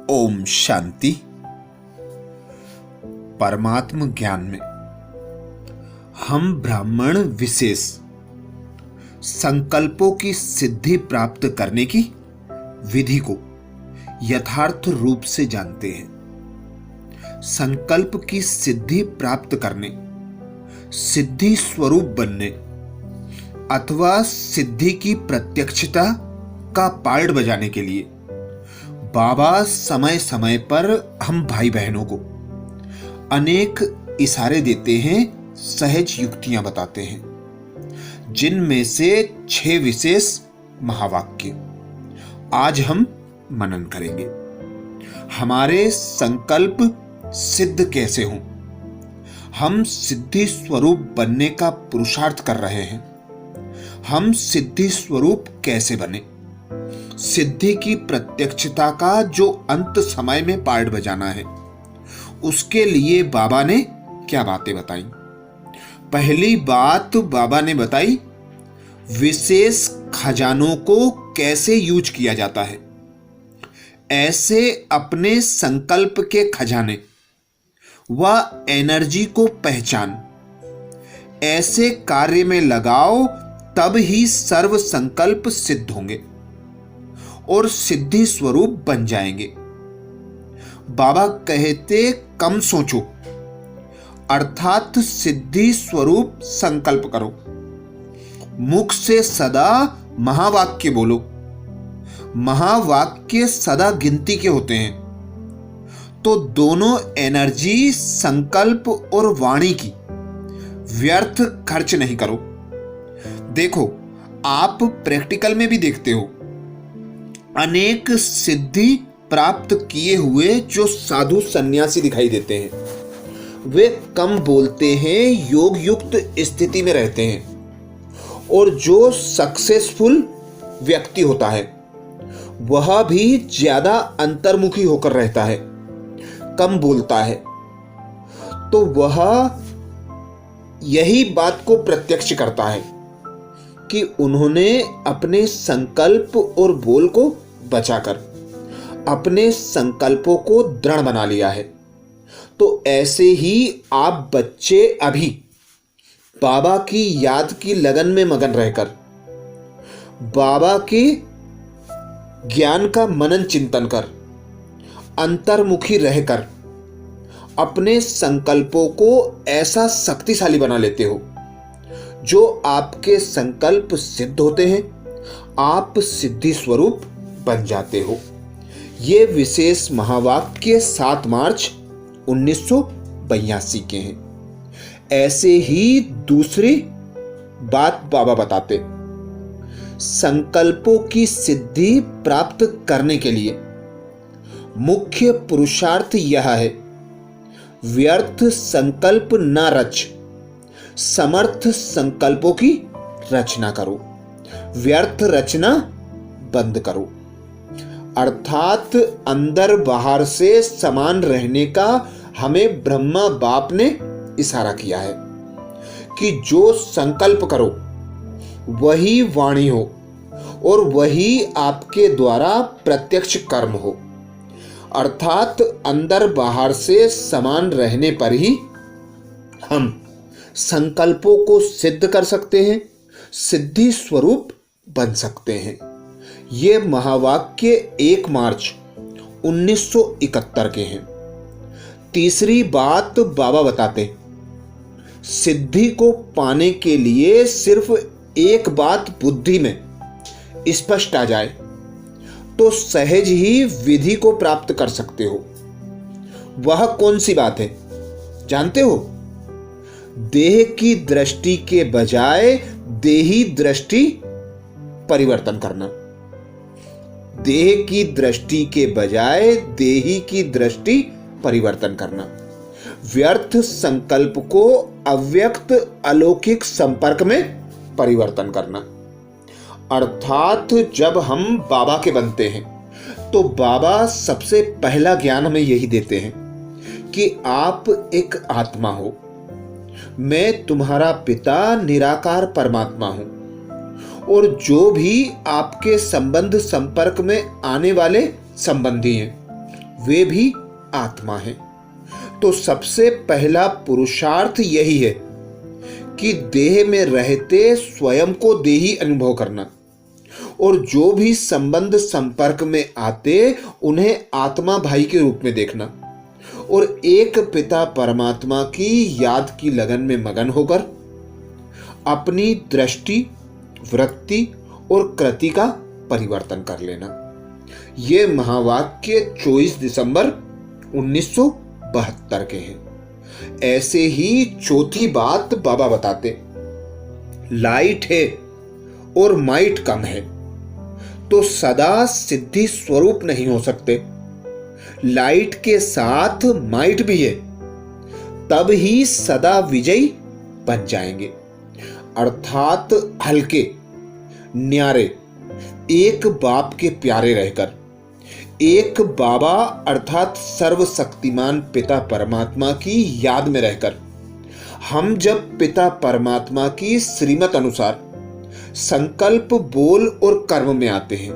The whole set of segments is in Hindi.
ओम शांति। परमात्म ज्ञान में हम ब्राह्मण विशेष संकल्पों की सिद्धि प्राप्त करने की विधि को यथार्थ रूप से जानते हैं। संकल्प की सिद्धि प्राप्त करने, सिद्धि स्वरूप बनने अथवा सिद्धि की प्रत्यक्षता का पार्ट बजाने के लिए बाबा समय समय पर हम भाई बहनों को अनेक इशारे देते हैं, सहज युक्तियां बताते हैं, जिनमें से 6 विशेष महावाक्य आज हम मनन करेंगे। हमारे संकल्प सिद्ध कैसे हों, हम सिद्धि स्वरूप बनने का पुरुषार्थ कर रहे हैं। हम सिद्धि स्वरूप कैसे बने, सिद्धि की प्रत्यक्षता का जो अंत समय में पार्ट बजाना है, उसके लिए बाबा ने क्या बातें बताई। पहली बात बाबा ने बताई, विशेष खजानों को कैसे यूज किया जाता है। ऐसे अपने संकल्प के खजाने व एनर्जी को पहचान, ऐसे कार्य में लगाओ, तब ही सर्व संकल्प सिद्ध होंगे और सिद्धि स्वरूप बन जाएंगे। बाबा कहते कम सोचो, अर्थात सिद्धि स्वरूप संकल्प करो। मुख से सदा महावाक्य बोलो। महावाक्य सदा गिनती के होते हैं, तो दोनों एनर्जी संकल्प और वाणी की व्यर्थ खर्च नहीं करो। देखो, आप प्रैक्टिकल में भी देखते हो, अनेक सिद्धि प्राप्त किए हुए जो साधु सन्यासी दिखाई देते हैं, वे कम बोलते हैं, योग युक्त स्थिति में रहते हैं। और जो सक्सेसफुल व्यक्ति होता है वह भी ज्यादा अंतर्मुखी होकर रहता है, कम बोलता है। तो वह यही बात को प्रत्यक्ष करता है कि उन्होंने अपने संकल्प और बोल को बचाकर अपने संकल्पों को दृढ़ बना लिया है। तो ऐसे ही आप बच्चे अभी बाबा की याद की लगन में मगन रहकर बाबा के ज्ञान का मनन चिंतन कर, अंतर्मुखी रहकर अपने संकल्पों को ऐसा शक्तिशाली बना लेते हो, जो आपके संकल्प सिद्ध होते हैं, आप सिद्धि स्वरूप बन जाते हो। ये विशेष महावाक्य 7 मार्च 1982 के हैं। ऐसे ही दूसरी बात बाबा बताते, संकल्पों की सिद्धि प्राप्त करने के लिए मुख्य पुरुषार्थ यह है, व्यर्थ संकल्प न रच, समर्थ संकल्पों की रचना करो। व्यर्थ रचना बंद करो। अर्थात अंदर बाहर से समान रहने का हमें ब्रह्मा बाप ने इशारा किया है कि जो संकल्प करो वही वाणी हो और वही आपके द्वारा प्रत्यक्ष कर्म हो। अर्थात अंदर बाहर से समान रहने पर ही हम संकल्पों को सिद्ध कर सकते हैं, सिद्धि स्वरूप बन सकते हैं। ये महावाक्य 1 मार्च 1971 के हैं। तीसरी बात बाबा बताते, सिद्धि को पाने के लिए सिर्फ एक बात बुद्धि में स्पष्ट आ जाए तो सहज ही विधि को प्राप्त कर सकते हो। वह कौन सी बात है जानते हो? देह की दृष्टि के बजाय देही दृष्टि परिवर्तन करना। देह की दृष्टि के बजाय देही की दृष्टि परिवर्तन करना। व्यर्थ संकल्प को अव्यक्त अलौकिक संपर्क में परिवर्तन करना। अर्थात जब हम बाबा के बनते हैं तो बाबा सबसे पहला ज्ञान हमें यही देते हैं कि आप एक आत्मा हो, मैं तुम्हारा पिता निराकार परमात्मा हूं, और जो भी आपके संबंध संपर्क में आने वाले संबंधी हैं वे भी आत्मा हैं। तो सबसे पहला पुरुषार्थ यही है कि देह में रहते स्वयं को देही अनुभव करना, और जो भी संबंध संपर्क में आते उन्हें आत्मा भाई के रूप में देखना, और एक पिता परमात्मा की याद की लगन में मगन होकर अपनी दृष्टि, वृत्ति और कृति का परिवर्तन कर लेना। ये महावाक्य 24 दिसंबर 1972 के हैं। ऐसे ही चौथी बात बाबा बताते, लाइट है और माइट कम है तो सदा सिद्धि स्वरूप नहीं हो सकते। लाइट के साथ माइट भी है तब ही सदा विजयी बन जाएंगे। अर्थात हल्के न्यारे, एक बाप के प्यारे रहकर, एक बाबा अर्थात सर्वशक्तिमान पिता परमात्मा की याद में रहकर, हम जब पिता परमात्मा की श्रीमत अनुसार संकल्प, बोल और कर्म में आते हैं,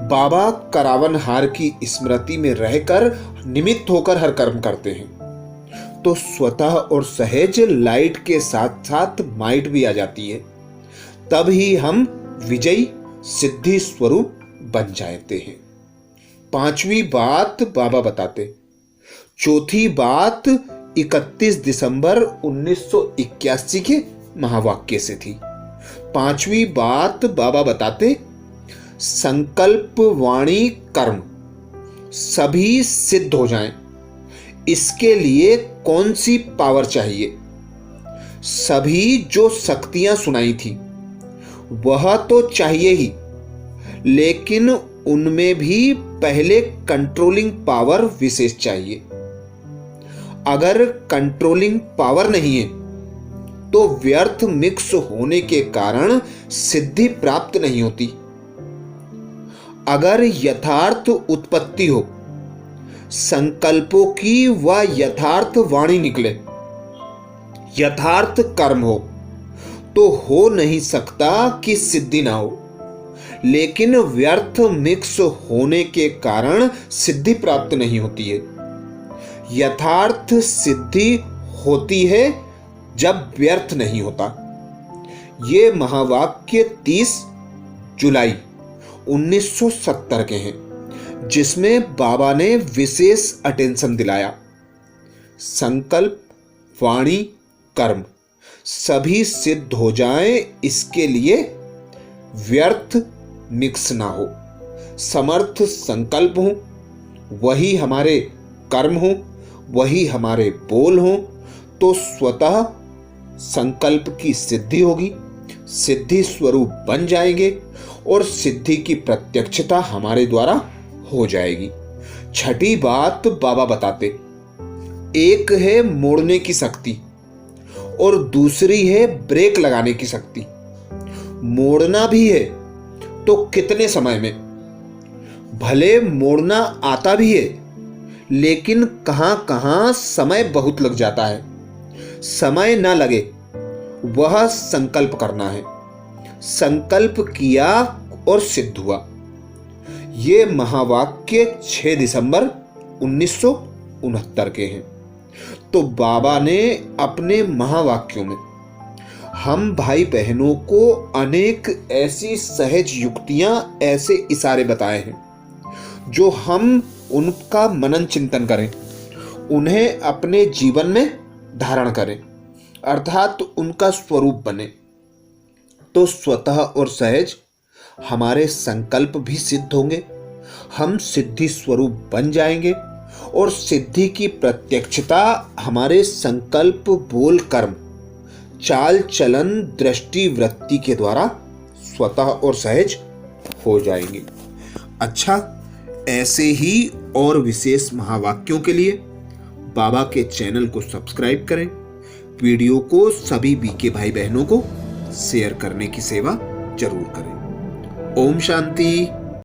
बाबा करावनहार की स्मृति में रहकर निमित्त होकर हर कर्म करते हैं, तो स्वतः और सहज लाइट के साथ साथ माइट भी आ जाती है। तब ही हम विजयी सिद्धि स्वरूप बन जाते हैं। पांचवी बात बाबा बताते, चौथी बात 31 दिसंबर 1981 के महावाक्य से थी। पांचवी बात बाबा बताते, संकल्प, वाणी, कर्म सभी सिद्ध हो जाएं, इसके लिए कौन सी पावर चाहिए? सभी जो शक्तियां सुनाई थी वह तो चाहिए ही, लेकिन उनमें भी पहले कंट्रोलिंग पावर विशेष चाहिए। अगर कंट्रोलिंग पावर नहीं है तो व्यर्थ मिक्स होने के कारण सिद्धि प्राप्त नहीं होती। अगर यथार्थ उत्पत्ति हो, संकल्पों की व यथार्थ वाणी निकले, यथार्थ कर्म हो, तो हो नहीं सकता कि सिद्धि ना हो। लेकिन व्यर्थ मिक्स होने के कारण सिद्धि प्राप्त नहीं होती है। यथार्थ सिद्धि होती है जब व्यर्थ नहीं होता। ये महावाक्य 30 जुलाई 1970 के हैं, जिसमें बाबा ने विशेष अटेंशन दिलाया। संकल्प, वाणी, कर्म सभी सिद्ध हो जाएं, इसके लिए व्यर्थ मिक्स ना हो। समर्थ संकल्प हो, वही हमारे कर्म हो, वही हमारे बोल हो, तो स्वतः संकल्प की सिद्धि होगी, सिद्धि स्वरूप बन जाएंगे और सिद्धि की प्रत्यक्षता हमारे द्वारा हो जाएगी। छठी बात बाबा बताते, एक है मोड़ने की शक्ति और दूसरी है ब्रेक लगाने की शक्ति। मोड़ना भी है तो कितने समय में? भले मोड़ना आता भी है, लेकिन कहां कहां समय बहुत लग जाता है। समय ना लगे वह संकल्प करना है। संकल्प किया और सिद्ध हुआ। ये महावाक्य 6 दिसंबर 1969 के हैं। तो बाबा ने अपने महावाक्यों में हम भाई बहनों को अनेक ऐसी सहज युक्तियां, ऐसे इशारे बताए हैं जो हम उनका मनन चिंतन करें, उन्हें अपने जीवन में धारण करें, अर्थात उनका स्वरूप बने, तो स्वतः और सहज हमारे संकल्प भी सिद्ध होंगे, हम सिद्धि स्वरूप बन जाएंगे और सिद्धि की प्रत्यक्षता हमारे संकल्प, बोल, कर्म, चाल चलन, दृष्टि, वृत्ति के द्वारा स्वतः और सहज हो जाएंगे। अच्छा, ऐसे ही और विशेष महावाक्यों के लिए बाबा के चैनल को सब्सक्राइब करें, वीडियो को सभी बीके भाई बहनों को शेयर करने की सेवा जरूर करें। ओम शांति।